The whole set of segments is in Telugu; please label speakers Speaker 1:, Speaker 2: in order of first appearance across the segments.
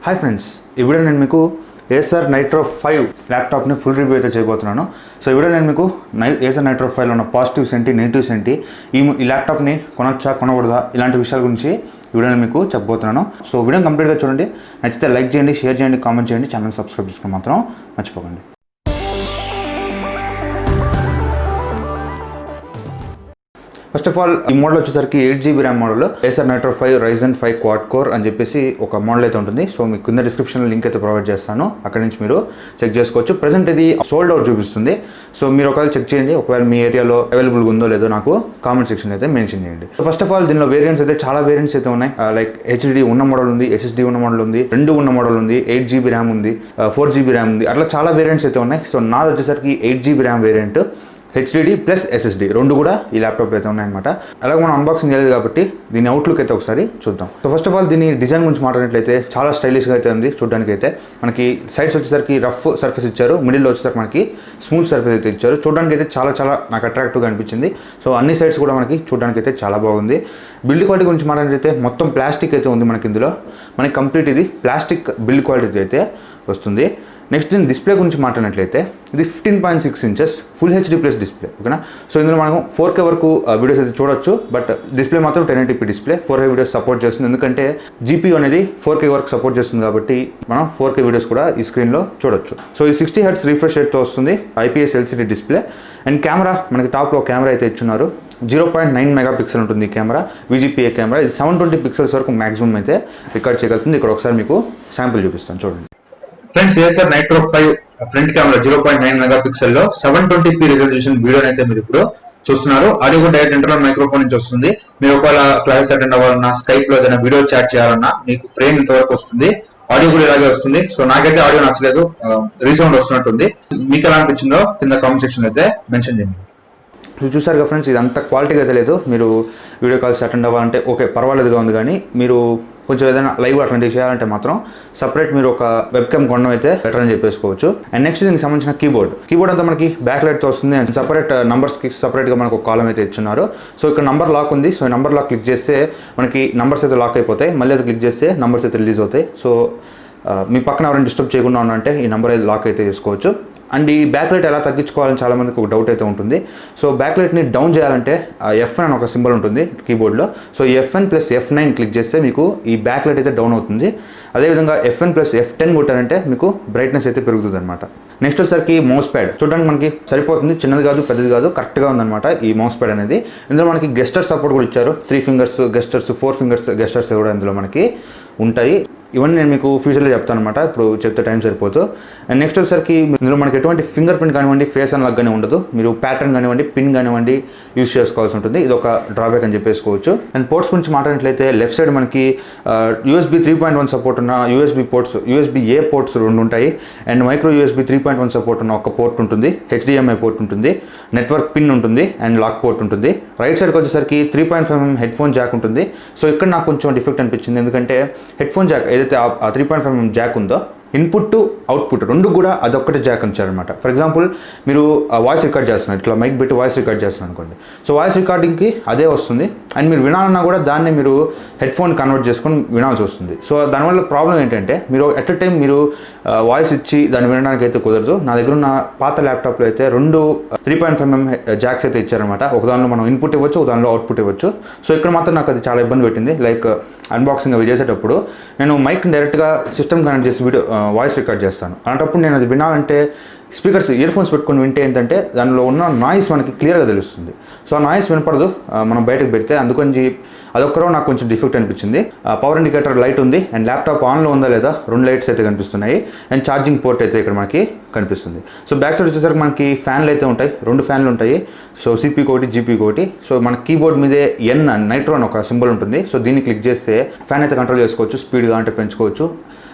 Speaker 1: హాయ్ ఫ్రెండ్స్, ఈ వీడియో నేను మీకు Acer Nitro 5 ల్యాప్టాప్ని ఫుల్ రివ్యూ అయితే చేయబోతున్నాను. సో ఈ వీడియో నేను మీకు Acer Nitro 5లో ఉన్న పాజిటివ్స్ ఏంటి, నెగిటివ్స్ ఏంటి, ఈ ల్యాప్టాప్ని కొనొచ్చా కొనకూడదా ఇలాంటి విషయాల గురించి ఈ వీడియో నేను మీకు చెప్పబోతున్నాను. సో వీడియో కంప్లీట్గా చూడండి. నచ్చితే లైక్ చేయండి, షేర్ చేయండి, కామెంట్ చేయండి, ఛానల్ సబ్స్క్రైబ్ చేసుకుని మాత్రం మర్చిపోకండి. ఫస్ట్ ఆఫ్ ఆల్ ఈ మోడల్ వచ్చేసరికి 8GB RAM model Acer Nitro 5 Ryzen 5 quad core అని చెప్పేసి ఒక మోడల్ అయితే ఉంటుంది. సో మీకు కింద డిస్క్రిప్షన్లో లింక్ అయితే ప్రొవైడ్ చేస్తాను, అక్కడ నుంచి మీరు చెక్ చేసుకోవచ్చు. ప్రెసెంట్ ఇది సోల్డ్ అవుట్ చూపిస్తుంది. సో మీరు ఒకవేళ చెక్ చేయండి, ఒకవేళ మీ ఏరియాలో అవైలబుల్గా ఉందో లేదో నాకు కామెంట్ సెక్షన్ అయితే మెన్షన్ చేయండి. ఫస్ట్ ఆఫ్ ఆల్ దీనిలో వేరియంట్స్ అయితే చాలా వేరియంట్స్ అయితే ఉన్నాయి. లైక్ HDD ఉన్న మోడల్ ఉంది, SSD ఉన్న మోడల్ ఉంది, 2 ఉన్న మోడల్ ఉంది, 8GB ర్యామ్ ఉంది, 4GB ర్యామ్ ఉంది, అట్లా చాలా వేరియంట్స్ అయితే ఉన్నాయి. సో నాది వచ్చేసరికి 8GB RAM variant, HDD plus SSD రెండు కూడా ఈ ల్యాప్టాప్ అయితే ఉన్నాయన్నమాట. అలాగే మనం అన్బాక్సింగ్ చేయలేదు కాబట్టి దీని అవుట్లుక్ అయితే ఒకసారి చూద్దాం. సో ఫస్ట్ ఆఫ్ ఆల్ దీని డిజైన్ గురించి మాట్లాడినట్లయితే చాలా స్టైలిష్గా అయితే ఉంది. చూడడానికి అయితే మనకి సైడ్స్ వచ్చేసరికి రఫ్ సర్ఫేస్ ఇచ్చారు, మిడిల్లో వచ్చేసరికి మనకి స్మూత్ సర్ఫేస్ అయితే ఇచ్చారు. చూడడానికి అయితే చాలా నాకు అట్రాక్టివ్గా అనిపించింది. సో అన్ని సైడ్స్ కూడా మనకి చూడడానికి అయితే చాలా బాగుంది. బిల్డ్ క్వాలిటీ గురించి మాట్లాడినట్లయితే మొత్తం ప్లాస్టిక్ అయితే ఉంది మనకి ఇందులో. మనకి కంప్లీట్ ఇది ప్లాస్టిక్ బిల్డ్ క్వాలిటీ అయితే వస్తుంది. నెక్స్ట్ దీని డిస్ప్లే గురించి మాట్లాడినట్లయితే ఇది 15.6 inches full HD plus display, ఓకేనా. సో ఇందులో మనం 4K వరకు వీడియోస్ అయితే చూడొచ్చు, బట్ డిస్ప్లే మాత్రం 1080p display. 4K videos support చేస్తుంది, ఎందుకంటే GPU అనేది 4K వరకు సపోర్ట్ చేస్తుంది కాబట్టి మనం 4K వీడియోస్ కూడా ఈ స్క్రీన్లో చూడొచ్చు. సో ఈ 60Hz రిఫ్రెష్ రేట్తో వస్తుంది, IPS LCD display. And camera మనకి టాప్లో కెమెరా అయితే ఇచ్చున్నారు. 0.9 మెగాపిక్సెల్ ఉంటుంది ఈ కెమెరా, VGPA కెమెరా. ఇది 720 పిక్సెల్స్ వరకు మాక్సిమం అయితే రికార్డ్ చేయగలుగుతుంది. ఇక్కడ ఒకసారి మీకు శాంపుల్ చూపిస్తాను, చూడండి friends. Acer Nitro 5 front camera 0.9 megapixel లో 720p రిజల్యూషన్ వీడియో అయితే మీరు ఇప్పుడు చూస్తున్నారు. ఆడియో కూడా డైరెక్ట్ ఇంటర్నల్ మైక్రోఫోన్ నుంచి వస్తుంది. మీరు ఒకవేళ క్లాస్ అటెండ్ అవ్వాలన్నా, స్కైప్ లో ఏదైనా వీడియో చాట్ చేయాలన్నా మీకు ఫ్రేమ్ ఇంతవరకు వస్తుంది. ఆడియో కూడా ఇలాగే వస్తుంది. సో నాకైతే ఆడియో నచ్చలేదు, రీసౌండ్ వస్తున్నట్టుంది. మీకు ఎలా అనిపించిందో కింద కామెంట్ సెక్షన్ అయితే మెన్షన్ చేయండి. చూసారు కదా ఫ్రెండ్స్, ఇది అంత క్వాలిటీగా అయితే లేదు. మీరు వీడియో కాల్స్ అటెండ్ అవ్వాలంటే ఓకే పర్వాలేదుగా ఉంది, కానీ మీరు కొంచెం ఏదైనా లైవ్ అట్లాంటివి చేయాలంటే మాత్రం సపరేట్ మీరు ఒక వెబ్కామ్ కొనడం అయితే బెటర్ అని చెప్పేసుకోవచ్చు. అండ్ నెక్స్ట్ దీనికి సంబంధించిన కీబోర్డ్ అంతా మనకి బ్యాక్ లైట్తో వస్తుంది. అండ్ సపరేట్ నంబర్స్కి సపరేట్గా మనకు ఒక కాలం అయితే ఇచ్చున్నారు. సో ఇక్కడ నంబర్ లాక్ ఉంది. సో ఈ నంబర్ లాక్ క్లిక్ చేస్తే మనకి నంబర్స్ అయితే లాక్ అయిపోతాయి, మళ్ళీ అది క్లిక్ చేస్తే నంబర్స్ అయితే రిలీజ్ అవుతాయి. సో మీ పక్కన ఎవరైనా డిస్టర్బ్ చేయకుండా ఉన్నంటే ఈ నెంబర్ అయితే లాక్ అయితే చేసుకోవచ్చు. అండ్ ఈ బ్యాక్ లైట్ ఎలా తగ్గించుకోవాలని చాలామందికి ఒక డౌట్ అయితే ఉంటుంది. సో బ్యాక్ లైట్ని డౌన్ చేయాలంటే FN అని ఒక సింబల్ ఉంటుంది కీబోర్డ్లో. సో FN + F9 క్లిక్ చేస్తే మీకు ఈ బ్యాక్ లైట్ అయితే డౌన్ అవుతుంది. అదేవిధంగా FN + F10 కొట్టారంటే మీకు బ్రైట్నెస్ అయితే పెరుగుతుంది అనమాట. నెక్స్ట్ వచ్చేసరికి మౌస్ ప్యాడ్ చూడడానికి మనకి సరిపోతుంది, చిన్నది కాదు పెద్దది కాదు, కరెక్ట్గా ఉందన్నమాట ఈ మౌస్ ప్యాడ్ అనేది. ఇందులో మనకి గెస్టర్ సపోర్ట్ కూడా ఇచ్చారు. 3 ఫింగర్స్ గెస్టర్స్, 4 ఫింగర్స్ గెస్టర్స్ కూడా ఇందులో మనకి ఉంటాయి. ఇవన్నీ నేను మీకు ఫ్యూచర్లో చెప్తాను అనమాట, ఇప్పుడు చెప్తే టైం సరిపోదు. అండ్ నెక్స్ట్ వచ్చేసరికి ఇందులో మనకి ఎటువంటి ఫింగర్ ప్రింట్ కానివ్వండి, ఫేస్ అన్లాక్ కానీ ఉండదు. మీరు ప్యాటర్న్ కానివ్వండి, పిన్ కానివ్వండి యూజ్ చేసుకోవాల్సి ఉంటుంది. ఇది ఒక డ్రాబ్యాక్ అని చెప్పేసుకోవచ్చు. అండ్ పోర్ట్స్ గురించి మాట్లాడినట్లయితే లెఫ్ట్ సైడ్ మనకి USB 3.1 సపోర్ట్ ఉన్న USB-A పోర్ట్స్ 2 ఉంటాయి. అండ్ మైక్రో USB 3.1 సపోర్ట్ ఉన్న ఒక పోర్ట్ ఉంటుంది, HDMI పోర్ట్ ఉంటుంది, నెట్వర్క్ పిన్ ఉంటుంది, అండ్ లాక్ పోర్ట్ ఉంటుంది. రైట్ సైడ్కి వచ్చేసరికి 3.5mm హెడ్ ఫోన్ జాక్ ఉంటుంది. సో ఇక్కడ నాకు కొంచెం డిఫెక్ట్ అనిపించింది, ఎందుకంటే హెడ్ ఫోన్ జాక్ ఏదైతే ఆ 3.5mm జాక్ ఉందో, ఇన్పుట్ టు అవుట్పుట్ రెండు కూడా అదొక్కటే జాక్ ఇచ్చారనమాట. ఫర్ ఎగ్జాంపుల్ మీరు వాయిస్ రికార్డ్ చేస్తున్నారు, ఇట్లా మైక్ పెట్టి వాయిస్ రికార్డ్ చేస్తున్నారు అనుకోండి. సో వాయిస్ రికార్డింగ్కి అదే వస్తుంది. అండ్ మీరు వినాలన్నా కూడా దాన్ని మీరు హెడ్ ఫోన్ కన్వర్ట్ చేసుకొని వినాల్సి వస్తుంది. సో దానివల్ల ప్రాబ్లం ఏంటంటే మీరు ఎట్ ఎ టైం మీరు వాయిస్ ఇచ్చి దాన్ని వినడానికి అయితే కుదరదు. నా దగ్గర ఉన్న పాత ల్యాప్టాప్లో అయితే 2 3.5mm జాక్స్ అయితే ఇచ్చారనమాట. ఒక దానిలో మనం ఇన్పుట్ ఇవ్వచ్చు, ఒక దానిలో అవుట్పుట్ ఇవ్వచ్చు. సో ఇక్కడ మాత్రం నాకు అది చాలా ఇబ్బంది పెట్టింది. లైక్ అన్బాక్సింగ్ అవి చేసేటప్పుడు నేను మైక్ డైరెక్ట్గా సిస్టమ్ కనెక్ట్ చేసి వీడియో వాయిస్ రికార్డ్ చేస్తాను. అలాంటప్పుడు నేను అది వినాలంటే స్పీకర్స్ ఇయర్ ఫోన్స్ పెట్టుకొని వింటే ఏంటంటే దానిలో ఉన్న నాయిస్ మనకి క్లియర్గా తెలుస్తుంది. సో ఆ నాయిస్ వినపడదు మనం బయటకు పెడితే. అందుకని అదొక్కరో నాకు కొంచెం డిఫెక్ట్ అనిపించింది. పవర్ ఇండికేటర్ లైట్ ఉంది, అండ్ ల్యాప్టాప్ ఆన్లో ఉందా లేదా 2 లైట్స్ అయితే కనిపిస్తున్నాయి. అండ్ ఛార్జింగ్ పోర్ట్ అయితే ఇక్కడ మనకి కనిపిస్తుంది. సో బ్యాక్ సైడ్ వచ్చేసరికి మనకి ఫ్యాన్లు అయితే ఉంటాయి, 2 ఫ్యాన్లు ఉంటాయి. సో CPU ఒకటి, GPU ఒకటి. సో మన కీబోర్డ్ మీదే నైట్రో అని ఒక సింబల్ ఉంటుంది. సో దీన్ని క్లిక్ చేస్తే ఫ్యాన్ అయితే కంట్రోల్ చేసుకోవచ్చు, స్పీడ్గా అంటే పెంచుకోవచ్చు,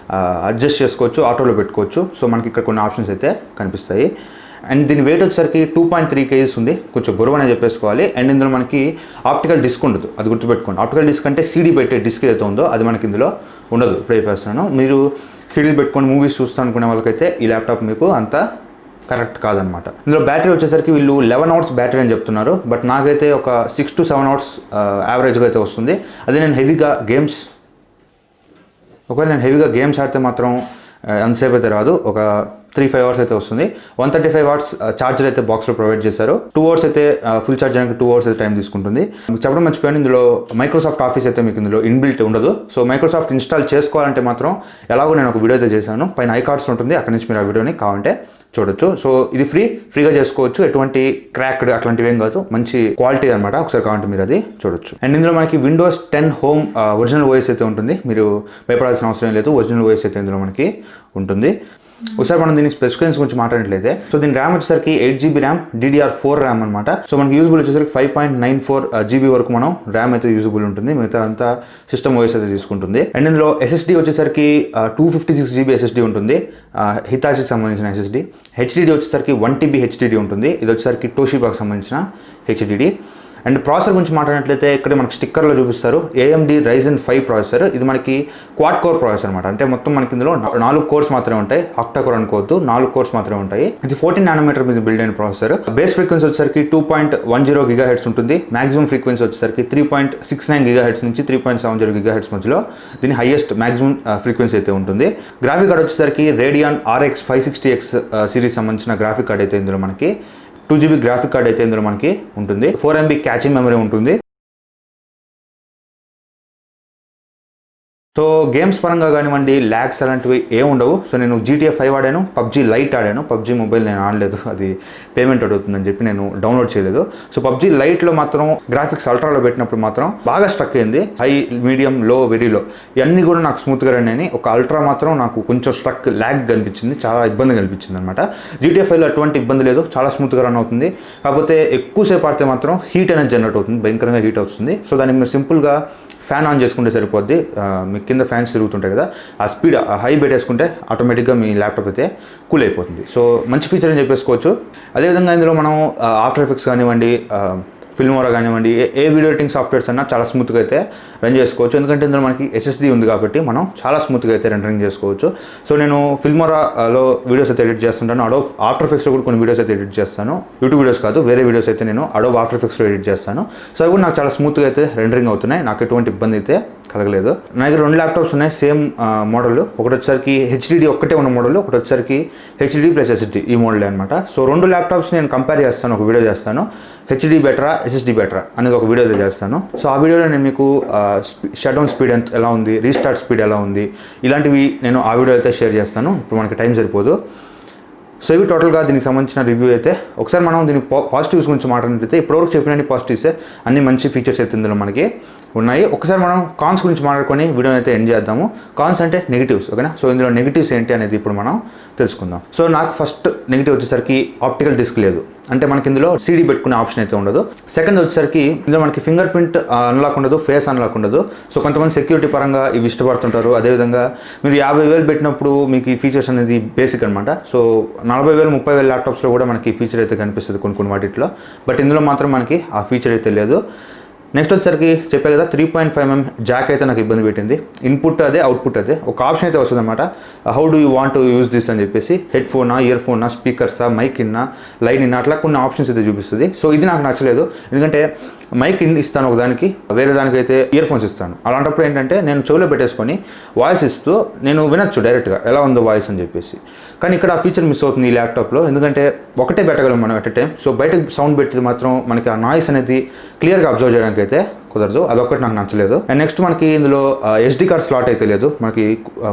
Speaker 1: అడ్జస్ట్ చేసుకోవచ్చు, ఆటోలో పెట్టుకోవచ్చు. సో మనకి ఇక్కడ కొన్ని ఆప్షన్స్ అయితే కనిపిస్తాయి. అండ్ దీని వెయిట్ వచ్చేసరికి 2.3 kgs ఉంది, కొంచెం బరువు అని చెప్పేసుకోవాలి. అండ్ ఇందులో మనకి ఆప్టికల్ డిస్క్ ఉండదు, అది గుర్తుపెట్టుకోండి. ఆప్టికల్ డిస్క్ అంటే CD పెట్టే డిస్క్ ఏదైతే ఉందో అది మనకి ఇందులో ఉండదు. ఇప్పుడు చెప్పేస్తున్నాను, మీరు CD పెట్టుకొని మూవీస్ చూస్తాను అనుకునే వాళ్ళకైతే ఈ ల్యాప్టాప్ మీకు అంత కరెక్ట్ కాదనమాట. ఇందులో బ్యాటరీ వచ్చేసరికి వీళ్ళు 11 hours బ్యాటరీ అని చెప్తున్నారు, బట్ నాకైతే ఒక 6 to 7 hours యావరేజ్గా అయితే వస్తుంది. అదే నేను హెవీగా గేమ్స్ ఒకవేళ నేను హెవీగా గేమ్స్ ఆడితే మాత్రం అంతసేపు అయితే రాదు, ఒక 3-5 అవర్స్ అయితే వస్తుంది. 135 వాట్స్ ఛార్జర్ అయితే బాక్స్లో ప్రొవైడ్ చేశారు. 2 అవర్స్ అయితే ఫుల్ ఛార్జ్ చేయడానికి 2 అవర్స్ అయితే టైం తీసుకుంటుంది. మీకు చెప్పడం మర్చిపోయాను, ఇందులో మైక్రోసాఫ్ట్ ఆఫీస్ అయితే మీకు ఇందులో ఇన్బిల్ట్ ఉండదు. సో మైక్రోసాఫ్ట్ ఇన్స్టాల్ చేసుకోవాలంటే మాత్రం ఎలాగో నేను ఒక వీడియో అయితే చేశాను, పైన ఐకార్డ్స్ ఉంటుంది, అక్కడి నుంచి మీరు ఆ వీడియోని కావాలంటే చూడొచ్చు. సో ఇది ఫ్రీగా చేసుకోవచ్చు, ఎటువంటి క్రాక్డ్ అట్లాంటివి ఏం కాదు, మంచి క్వాలిటీ అనమాట. ఒకసారి కావాలంటే మీరు అది చూడొచ్చు. అండ్ ఇందులో మనకి విండోస్ 10 హోమ్ ఒరిజినల్ ఓఎస్ అయితే ఉంటుంది, మీరు భయపడాల్సిన అవసరం లేదు, ఒరిజినల్ ఓఎస్ అయితే ఇందులో మనకి ఉంటుంది. ఒకసారి మనం దీని స్పెసిఫికేషన్స్ గురించి మాట్లాడినట్లయితే, సో దీని ర్యామ్ వచ్చేసరికి 8GB ర్యామ్, DDR4 ర్యామ్ అనమాట. సో మనకి యూజబుల్ వచ్చేసరికి 5.94 GB వరకు మనం ర్యామ్ అయితే యూజబుల్ ఉంటుంది, మిగతా అంతా సిస్టమ్ ఓఎస్ అయితే తీసుకుంటుంది. అండ్ ఇందులో SSD వచ్చేసరికి 256GB SSD ఉంటుంది, హితాచికి సంబంధించిన SSD. HDD వచ్చేసరికి 1TB HDD ఉంటుంది, ఇది వచ్చేసరికి టోషిబాకి సంబంధించిన HDD. అండ్ ప్రాసెసర్ గురించి మాట్లాడినట్లయితే ఇక్కడ మనకి స్టిక్కర్లో చూపిస్తారు AMD Ryzen 5 ప్రాసెసర్. ఇది మనకి క్వాడ్ కోర్ ప్రాసెసర్ అనమాట, అంటే మొత్తం మనకి ఇందులో 4 కోర్స్ మాత్రమే ఉంటాయి, ఆక్టా కోర్ అనుకోవద్దు, 4 కోర్స్ మాత్రమే ఉంటాయి. ఇది 14 నానోమీటర్ మీద బిల్డ్ అయిన ప్రాసెసర్. బేస్ ఫ్రీక్వెన్సీ వచ్చేసరికి 2.10 GHz ఉంటుంది, మాక్సిమం ఫ్రీక్వెన్సీ వచ్చేసరికి 3.69 GHz నుంచి 3.70 GHz మధ్యలో దీని హైయెస్ట్ మాక్సిమం ఫ్రీక్వెన్సీ అయితే ఉంటుంది. గ్రాఫిక్ కార్డ్ వచ్చేసరికి Radeon RX 560X సిరీస్ సంబంధించిన గ్రాఫిక్ కార్డ్ అయితే ఇందులో మనకి 2GB గ్రాఫిక్ కార్డ్ అయితే ఇందులో మనకి ఉంటుంది. 4MB క్యాచింగ్ మెమరీ ఉంటుంది. సో గేమ్స్ పరంగా కానివ్వండి, ల్యాగ్స్ అలాంటివి ఏమి ఉండవు. సో నేను GTA 5 ఆడాను, PUBG లైట్ ఆడాను, PUBG మొబైల్ నేను ఆడలేదు, అది పేమెంట్ అడుగుతుందని చెప్పి నేను డౌన్లోడ్ చేయలేదు. సో PUBG లైట్లో మాత్రం గ్రాఫిక్స్ అల్ట్రాలో పెట్టినప్పుడు మాత్రం బాగా స్ట్రక్ అయింది, హై, మీడియం, లో, వెరీ లో ఇవన్నీ కూడా నాకు స్మూత్గా రన్ అయినాయి. ఒక అల్ట్రా మాత్రం నాకు కొంచెం స్ట్రక్, ల్యాగ్ కనిపించింది, చాలా ఇబ్బంది కనిపించింది అనమాట. GTA 5లో అటువంటి ఇబ్బంది లేదు, చాలా స్మూత్గా రన్ అవుతుంది. కాకపోతే ఎక్కువసేపు ఆడితే మాత్రం హీట్ అనేది జనరేట్ అవుతుంది, భయంకరంగా హీట్ అవుతుంది. సో దానికి మీరు సింపుల్గా ఫ్యాన్ ఆన్ చేసుకుంటే సరిపోద్ది, మీ కింద ఫ్యాన్స్ తిరుగుతుంటాయి కదా, ఆ స్పీడ్ హై పెట్టేసుకుంటే ఆటోమేటిక్గా మీ ల్యాప్టాప్ అయితే కూల్ అయిపోతుంది. సో మంచి ఫీచర్ అని చెప్పేసుకోవచ్చు. అదేవిధంగా ఇందులో మనం ఆఫ్టర్ ఎఫెక్ట్స్ కానివ్వండి, ఫిల్మోరా కానివ్వండి, ఏ వీడియో ఎడిటింగ్ సాఫ్ట్వేర్స్ అన్నా చాలా స్మూత్గా అయితే రన్ చేసుకోవచ్చు, ఎందుకంటే ఇందులో మనకి SSD ఉంది కాబట్టి మనం చాలా స్మూత్గా అయితే రెండరింగ్ చేసుకోవచ్చు. సో నేను ఫిల్మోరాలో వీడియోస్ అయితే ఎడిట్ చేస్తుంటాను, అడోబ్ ఆఫ్టర్ ఎఫెక్ట్స్లో కూడా కొన్ని వీడియోస్ అయితే ఎడిట్ చేస్తాను, యూట్యూబ్ వీడియోస్ కాదు, వేరే వీడియోస్ అయితే నేను అడోబ్ ఆఫ్టర్ ఎఫెక్ట్స్లో ఎడిట్ చేస్తాను. సో అవి కూడా నాకు చాలా స్మూత్గా అయితే రెండరింగ్ అవుతున్నాయి, నాకు ఎటువంటి ఇబ్బంది అయితే కలగలేదు. నా దగ్గర 2 ల్యాప్టాప్స్ ఉన్నాయి, సేమ్ మోడల్. ఒకటి వచ్చేసరికి HDD ఒక్కటే ఉన్న మోడల్, ఒకటి వచ్చేసరికి HDD + SSD ఈ మోడల్ అనమాట. సో 2 ల్యాప్టాప్స్ నేను కంపేర్ చేస్తాను, ఒక వీడియో చేస్తాను, HDD బెటరా SSD బెటరా అనేది ఒక వీడియో చేస్తాను. సో ఆ వీడియోలో నేను మీకు షట్ డౌన్ స్పీడ్ ఎలా ఉంది, రీస్టార్ట్ స్పీడ్ ఎలా ఉంది, ఇలాంటివి నేను ఆ వీడియో అయితే షేర్ చేస్తాను. ఇప్పుడు మనకి టైం సరిపోదు. సో ఇవి టోటల్గా దీనికి సంబంధించిన రివ్యూ అయితే. ఒకసారి మనం దీని పాజిటివ్స్ గురించి మాట్లాడినట్లయితే, ఇప్పటివరకు చెప్పిన పాజిటివ్సే, అన్ని మంచి ఫీచర్స్ అయితే ఇందులో మనకి ఉన్నాయి. ఒకసారి మనం కాన్స్ గురించి మాట్లాడుకొని వీడియోని అయితే ఎండ్ చేద్దాము. కాన్స్ అంటే నెగిటివ్స్, ఓకేనా. సో ఇందులో నెగిటివ్స్ ఏంటి అనేది ఇప్పుడు మనం తెలుసుకుందాం. సో నాకు ఫస్ట్ నెగిటివ్ వచ్చేసరికి ఆప్టికల్ డిస్క్ లేదు, అంటే మనకి ఇందులో CD పెట్టుకునే ఆప్షన్ అయితే ఉండదు. సెకండ్ వచ్చేసరికి ఇందులో మనకి ఫింగర్ ప్రింట్ అన్లాక్ ఉండదు, ఫేస్ అన్లాక్ ఉండదు. సో కొంతమంది సెక్యూరిటీ పరంగా ఇవి ఇష్టపడుతుంటారు. అదేవిధంగా మీరు 50,000 పెట్టినప్పుడు మీకు ఈ ఫీచర్స్ అనేది బేసిక్ అనమాట. సో 40,000, 30,000 ల్యాప్టాప్స్లో కూడా మనకి ఈ ఫీచర్ అయితే కనిపిస్తుంది కొన్ని వాటిలో, బట్ ఇందులో మాత్రం మనకి ఆ ఫీచర్ అయితే లేదు. నెక్స్ట్ వచ్చేసరికి చెప్పే కదా 3.5mm జాక్ అయితే నాకు ఇబ్బంది పెట్టింది. ఇన్పుట్ అదే, అవుట్పుట్ అదే, ఒక ఆప్షన్ అయితే వస్తుంది అనమాట, how do you want to use this అని చెప్పేసి, హెడ్ ఫోనా, ఇయర్ ఫోనా, స్పీకర్సా, మైక్ ఇన్నా, లైన్ ఇన్నా, అట్లా కొన్ని ఆప్షన్స్ అయితే చూపిస్తుంది. సో ఇది నాకు నచ్చలేదు, ఎందుకంటే మైక్ ఇస్తాను ఒకదానికి, వేరే దానికైతే ఇయర్ ఫోన్స్ ఇస్తాను. అలాంటప్పుడు ఏంటంటే నేను చెవిలో పెట్టేసుకొని వాయిస్ ఇస్తూ నేను వినొచ్చు డైరెక్ట్గా ఎలా ఉందో వాయిస్ అని చెప్పేసి. కానీ ఇక్కడ ఆ ఫీచర్ మిస్ అవుతుంది ఈ ల్యాప్టాప్లో, ఎందుకంటే ఒకటే పెట్టగలం మనం ఎట్ ఎ టైం. సో బయటకు సౌండ్ పెట్టింది మాత్రం మనకి ఆ నాయిస్ అనేది క్లియర్గా అబ్జర్వ్ చేయడానికి అయితే కుదరదు, అదొక్కటి నాకు నచ్చలేదు. అండ్ నెక్స్ట్ మనకి ఇందులో SD కార్డ్ స్లాట్ అయితే లేదు. మనకి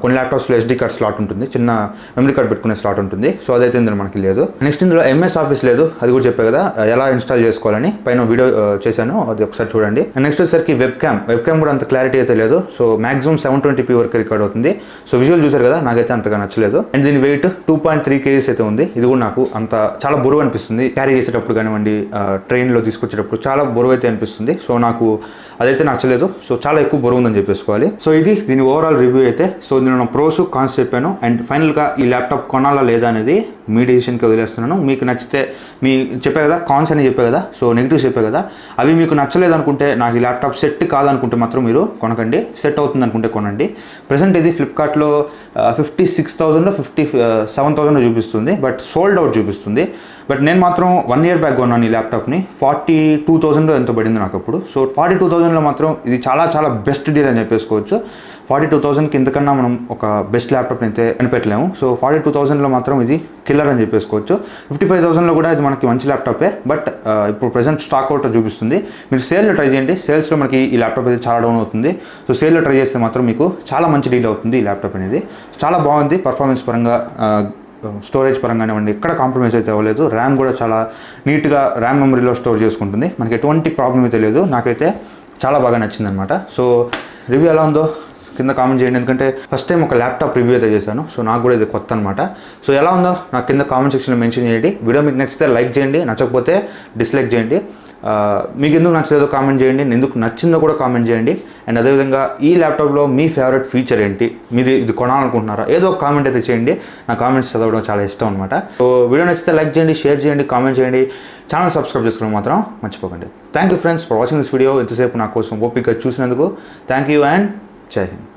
Speaker 1: కొన్ని ల్యాప్టాప్స్లో SD కార్డ్ స్లాట్ ఉంటుంది, చిన్న మెమరీ కార్డ్ పెట్టుకునే స్లాట్ ఉంటుంది. సో అదైతే ఇందులో మనకి లేదు. నెక్స్ట్ ఇందులో MS ఆఫీస్ లేదు, అది కూడా చెప్పే కదా ఎలా ఇన్స్టాల్ చేసుకోవాలని, పైన వీడియో చేశాను, అది ఒకసారి చూడండి. అండ్ నెక్స్ట్ వచ్చేసరికి వెబ్ క్యామ్ కూడా అంత క్లారిటీ అయితే లేదు. సో మాక్సిమం 720p వరకు రికార్డ్ అవుతుంది. సో విజువల్ చూసారు కదా, నాకైతే అంతగా నచ్చలేదు. అండ్ దీని వెయిట్ 2.3 kgs అయితే ఉంది. ఇది కూడా నాకు అంత చాలా బరువు అనిపిస్తుంది, క్యారీ చేసేటప్పుడు కానివ్వండి, ట్రైన్లో తీసుకొచ్చేటప్పుడు చాలా బరువు అయితే అనిపిస్తుంది. సో నాకు అదైతే నచ్చలేదు. సో చాలా ఎక్కువ బరువు ఉందని చెప్పేసుకోవాలి. సో ఇది దీని ఓవరాల్ రివ్యూ అయితే. సో నేను ప్రోస్ కాన్స్ చెప్పాను, అండ్ ఫైనల్గా ఈ ల్యాప్టాప్ కొనాలా లేదా అనేది మీ డెసిషన్కి వదిలేస్తున్నాను. మీకు నచ్చితే, మీ చెప్పే కదా కాన్స్ అని చెప్పే కదా, సో నెగిటివ్స్ చెప్పే కదా, అవి మీకు నచ్చలేదు అనుకుంటే, నాకు ఈ ల్యాప్టాప్ సెట్ కాదనుకుంటే మాత్రం మీరు కొనకండి, సెట్ అవుతుంది అనుకుంటే కొనండి. ప్రజెంట్ ఇది ఫ్లిప్కార్ట్లో 56,000 57,000 చూపిస్తుంది, బట్ సోల్డ్ అవుట్ చూపిస్తుంది. బట్ నేను మాత్రం 1 year బ్యాక్ కొన్నాను ఈ ల్యాప్టాప్ని, 42,000 ఎంతో పడింది నాకు అప్పుడు. సో 42,000లో మాత్రం ఇది చాలా చాలా బెస్ట్ డీల్ అని చెప్పేసుకోవచ్చు. 42,000కి ఇంతకన్నా మనం ఒక బెస్ట్ ల్యాప్టాప్ని అయితే కనిపెట్టలేము. సో 42,000లో మాత్రం ఇది కిల్లర్ అని చెప్పేసుకోవచ్చు. 55,000లో కూడా ఇది మనకి మంచి ల్యాప్టాపే, బట్ ఇప్పుడు ప్రెసెంట్ స్టాక్ అవుట్ చూపిస్తుంది. మీరు సేల్లో ట్రై చేయండి. సేల్స్లో మనకి ఈ ల్యాప్టాప్ అయితే చాలా డౌన్ అవుతుంది. సో సేల్లో ట్రై చేస్తే మాత్రం మీకు చాలా మంచి డీల్ అవుతుంది. ఈ ల్యాప్టాప్ అనేది చాలా బాగుంది. పర్ఫార్మెన్స్ పరంగా, స్టోరేజ్ పరంగానేవ్వండి, ఎక్కడ కాంప్రమైజ్ అయితే అవ్వలేదు. ర్యామ్ కూడా చాలా నీట్గా ర్యామ్ మెమరీలో స్టోర్ చేసుకుంటుంది. మనకి ఎటువంటి ప్రాబ్లం అయితే లేదు. నాకైతే చాలా బాగా నచ్చిందనమాట. సో రివ్యూ ఎలా ఉందో కింద కామెంట్ చేయండి. ఎందుకంటే ఫస్ట్ టైం ఒక ల్యాప్టాప్ రివ్యూ అయితే చేశాను. సో నాకు కూడా ఇది కొత్త అనమాట. సో ఎలా ఉందో నాకు కింద కామెంట్ సెక్షన్లో మెన్షన్ చేయండి. వీడియో మీకు నచ్చితే లైక్ చేయండి, నచ్చకపోతే డిస్లైక్ చేయండి. మీకు ఎందుకు నచ్చలేదో కామెంట్ చేయండి, ఎందుకు నచ్చిందో కూడా కామెంట్ చేయండి. అండ్ అదేవిధంగా ఈ ల్యాప్టాప్లో మీ ఫేవరెట్ ఫీచర్ ఏంటి, మీరు ఇది కొనాలనుకుంటున్నారా, ఏదో ఒక కామెంట్ అయితే చేయండి. నా కామెంట్స్ చదవడం చాలా ఇష్టం అనమాట. సో వీడియో నచ్చితే లైక్ చేయండి, షేర్ చేయండి, కామెంట్ చేయండి. ఛానల్ సబ్స్క్రైబ్ చేసుకోవడం మాత్రం మర్చిపోకండి. Thank you friends for watching this video. ఎంతసేపు నా కోసం ఓపిక చూసినందుకు థ్యాంక్ యూ అండ్ జై హింద్.